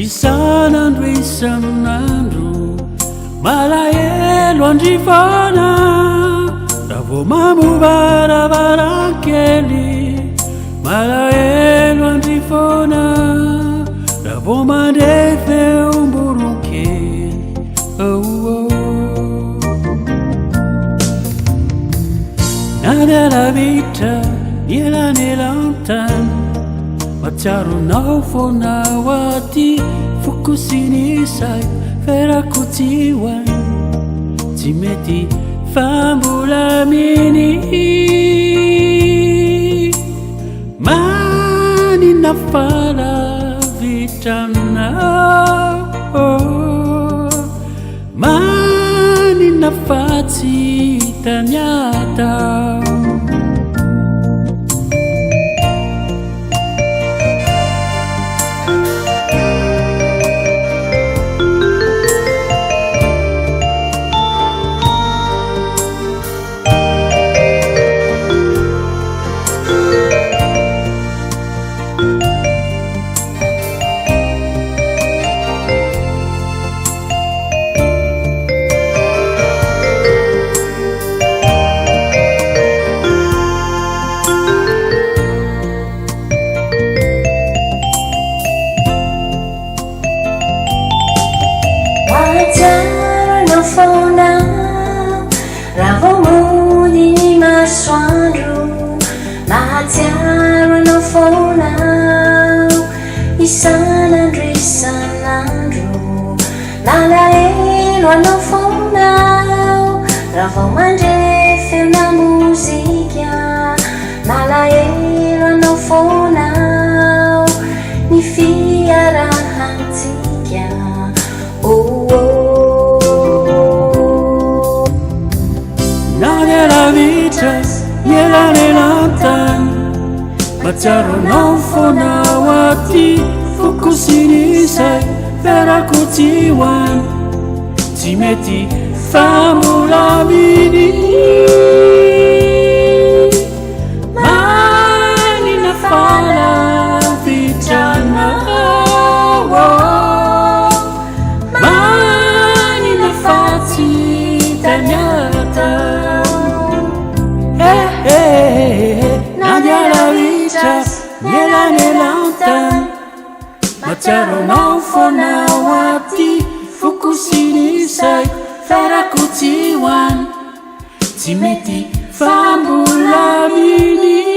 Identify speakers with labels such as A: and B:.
A: Isanandro isanandro malahelo andrifana raha vao mamovaravarankely malahelo andrifana raha vao mandray feom-boronkely nadialavitra elanelan-tany matsiaro anao foanao aty fokosin'isay ferako tsy hoany tsy mety fa mbola miny manina falavitranao manina fa tsy hitany atao
B: raha vao mody ny masoandro mahatsiaro anao foanao isanandro isanandro malahelo anao foanao raha vao mandrefy na mozika malahelo anao foanao ny fiarahantsika
A: nadialavitra elanelan-tany matsiaro anao foanao aty fokosin'isay ferako tsy hoany tsy mety fa mbola miny manina falavitranao manina fa tsy hitany atao nadialavitra elanelan-tany matsiaro anao foanao aty fokosin'isay ferako tsy hoany tsy mety fa mbola miny